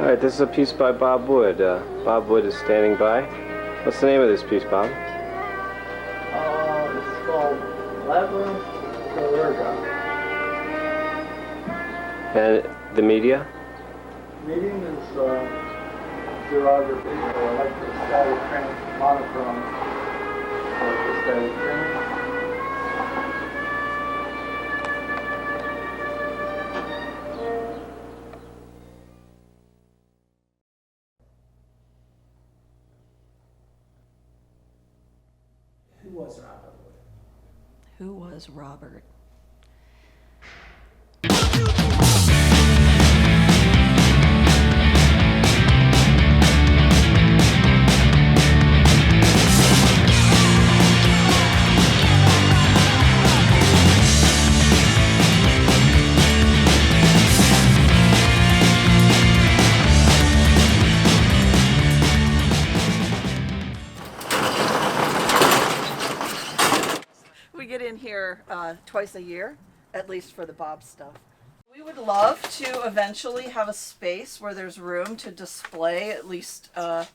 All right, this is a piece by Bob Wood. Bob Wood is standing by. What's the name of this piece, Bob? It's called Labyrinth Galerga. And the media? Medium is xerography, or electrostatic monochrome. Electrostatic print. Who was Robert Wood? Who was Robert? We get in here twice a year, at least for the Bob stuff. We would love to eventually have a space where there's room to display at least a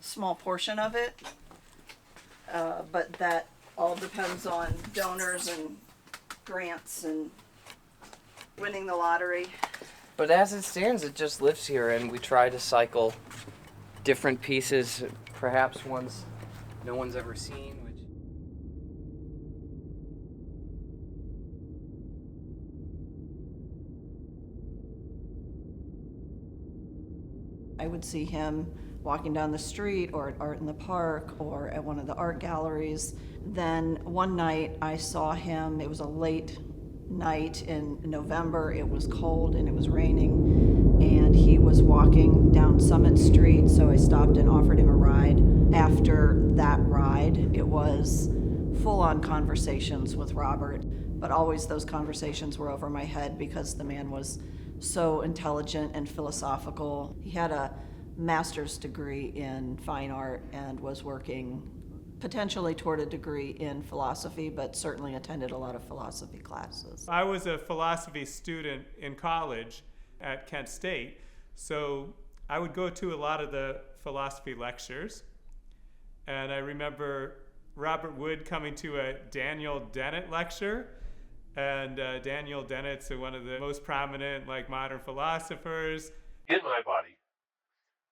small portion of it, but that all depends on donors and grants and winning the lottery. But as it stands, it just lives here, and we try to cycle different pieces, perhaps ones no one's ever seen. I would see him walking down the street or at Art in the Park or at one of the art galleries. Then one night I saw him, it was a late night in November, it was cold and it was raining, and he was walking down Summit Street, so I stopped and offered him a ride. After that ride, it was full-on conversations with Robert, but always those conversations were over my head because the man was so intelligent and philosophical. He had a master's degree in fine art and was working potentially toward a degree in philosophy, but certainly attended a lot of philosophy classes. I was a philosophy student in college at Kent State, so I would go to a lot of the philosophy lectures. And I remember Robert Wood coming to a Daniel Dennett lecture. And Daniel Dennett's one of the most prominent modern philosophers. In my body,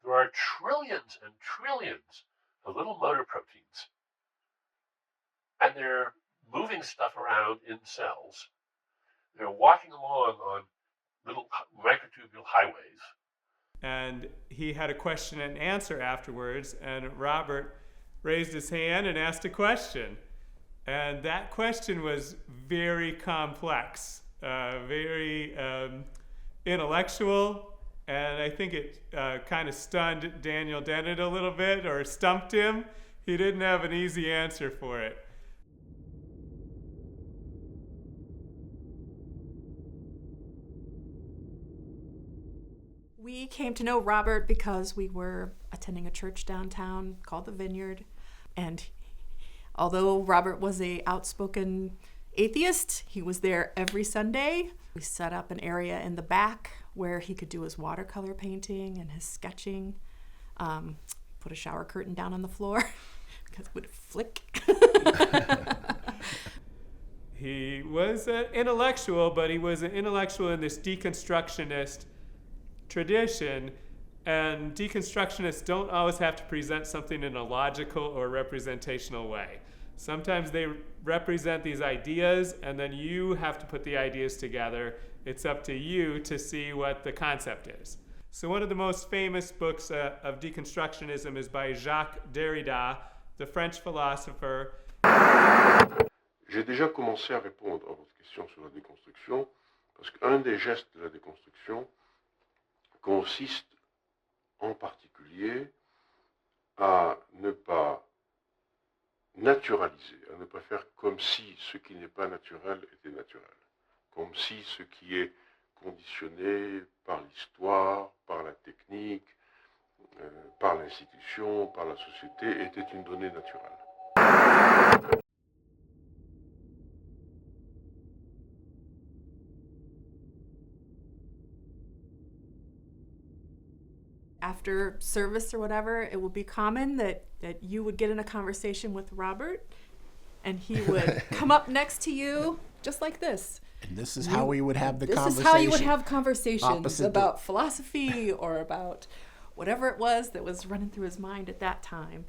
there are trillions and trillions of little motor proteins. And they're moving stuff around in cells. They're walking along on little microtubule highways. And he had a question and answer afterwards, and Robert raised his hand and asked a question. And that question was very complex, very intellectual, and I think it kind of stunned Daniel Dennett a little bit, or stumped him. He didn't have an easy answer for it. We came to know Robert because we were attending a church downtown called the Vineyard, and although Robert was an outspoken atheist, he was there every Sunday. We set up an area in the back where he could do his watercolor painting and his sketching. Put a shower curtain down on the floor because it would flick. He was an intellectual, but he was an intellectual in this deconstructionist tradition. And deconstructionists don't always have to present something in a logical or representational way. Sometimes they represent these ideas, and then you have to put the ideas together. It's up to you to see what the concept is. So one of the most famous books of deconstructionism is by Jacques Derrida, the French philosopher. J'ai déjà commencé à répondre à votre question sur la déconstruction, parce qu'un des gestes de la déconstruction consiste en particulier à ne pas naturaliser, à ne pas faire comme si ce qui n'est pas naturel était naturel, comme si ce qui est conditionné par l'histoire, par la technique, par l'institution, par la société était une donnée naturelle. after service or whatever, it would be common that you would get in a conversation with Robert, and he would come up next to you just like this. And this is how we would have the This conversation. is how you would have conversations Opposite about philosophy or about whatever it was that was running through his mind at that time.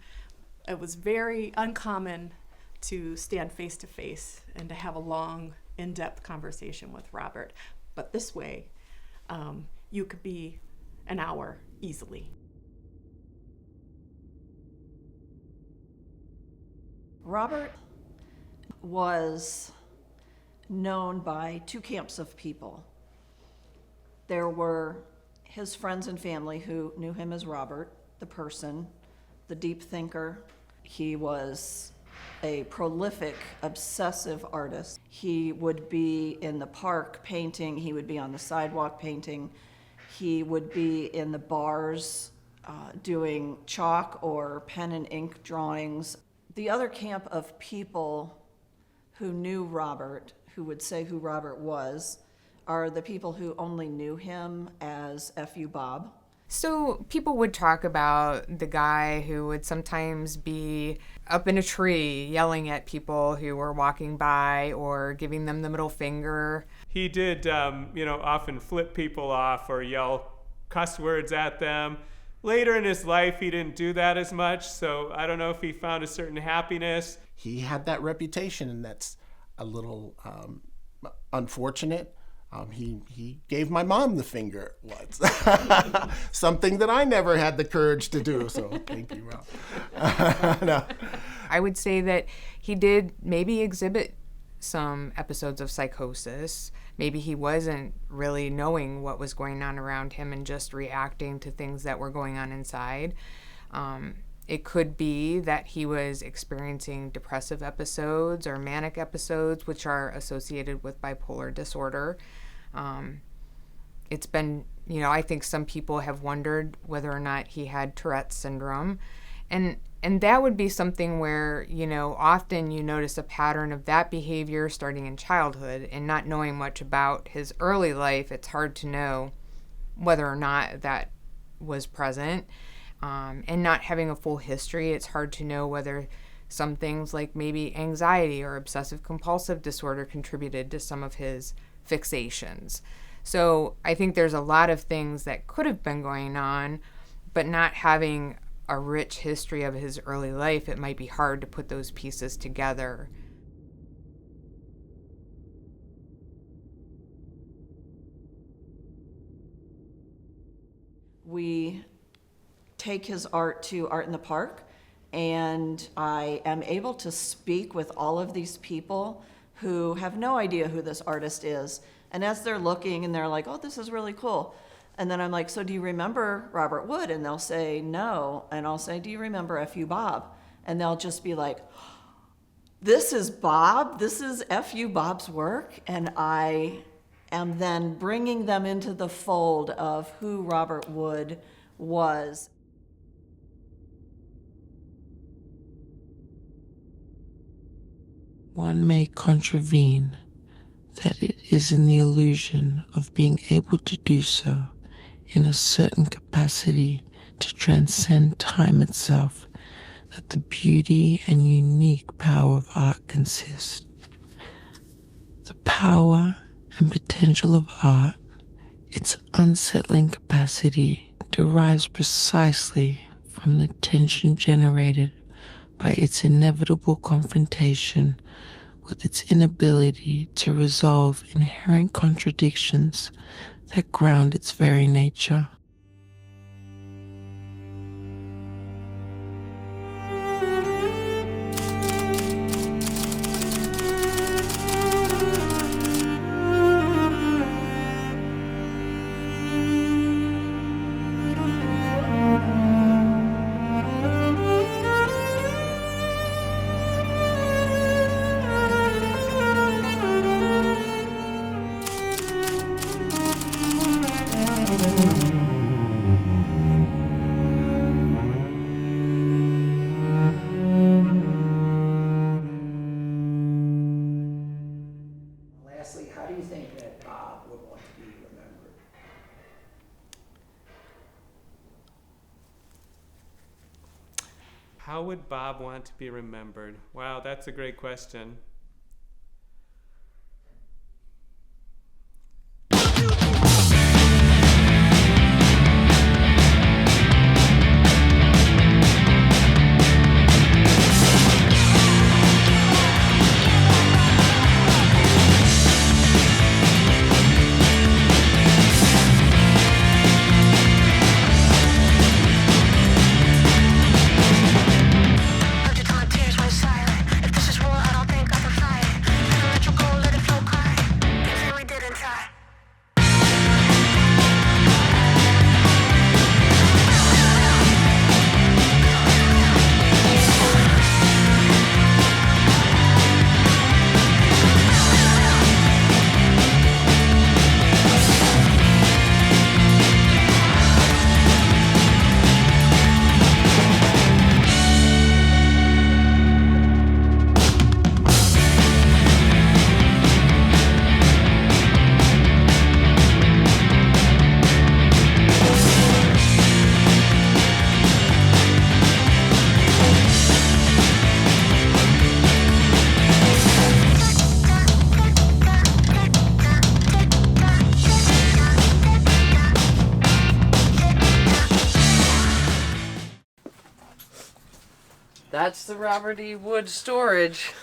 It was very uncommon to stand face to face and to have a long, in-depth conversation with Robert. But this way, you could be an hour easily. Robert was known by two camps of people. There were his friends and family who knew him as Robert, the person, the deep thinker. He was a prolific, obsessive artist. He would be in the park painting, he would be on the sidewalk painting, he would be in the bars doing chalk or pen and ink drawings. The other camp of people who knew Robert, who would say who Robert was, are the people who only knew him as F.U. Bob. So people would talk about the guy who would sometimes be up in a tree yelling at people who were walking by or giving them the middle finger. He did, often flip people off or yell cuss words at them. Later in his life, he didn't do that as much, so I don't know if he found a certain happiness. He had that reputation, and that's a little unfortunate. He gave my mom the finger once, something that I never had the courage to do. So thank you, Rob. No. I would say that he did maybe exhibit some episodes of psychosis. Maybe he wasn't really knowing what was going on around him and just reacting to things that were going on inside. It could be that he was experiencing depressive episodes or manic episodes, which are associated with bipolar disorder. It's been, I think some people have wondered whether or not he had Tourette's syndrome. And that would be something where, often you notice a pattern of that behavior starting in childhood, and not knowing much about his early life, it's hard to know whether or not that was present. And not having a full history, it's hard to know whether some things like maybe anxiety or obsessive compulsive disorder contributed to some of his fixations. So I think there's a lot of things that could have been going on, but not having a rich history of his early life, it might be hard to put those pieces together. We take his art to Art in the Park, and I am able to speak with all of these people who have no idea who this artist is. And as they're looking and they're like, oh, this is really cool. And then I'm like, so do you remember Robert Wood? And they'll say, no. And I'll say, do you remember F.U. Bob? And they'll just be like, this is Bob? This is F.U. Bob's work? And I am then bringing them into the fold of who Robert Wood was. One may contravene that it is in the illusion of being able to do so in a certain capacity to transcend time itself that the beauty and unique power of art consist. The power and potential of art, its unsettling capacity, derives precisely from the tension generated by its inevitable confrontation with its inability to resolve inherent contradictions that ground its very nature. How would Bob want to be remembered? Wow, that's a great question. That's the Robert E. Wood storage.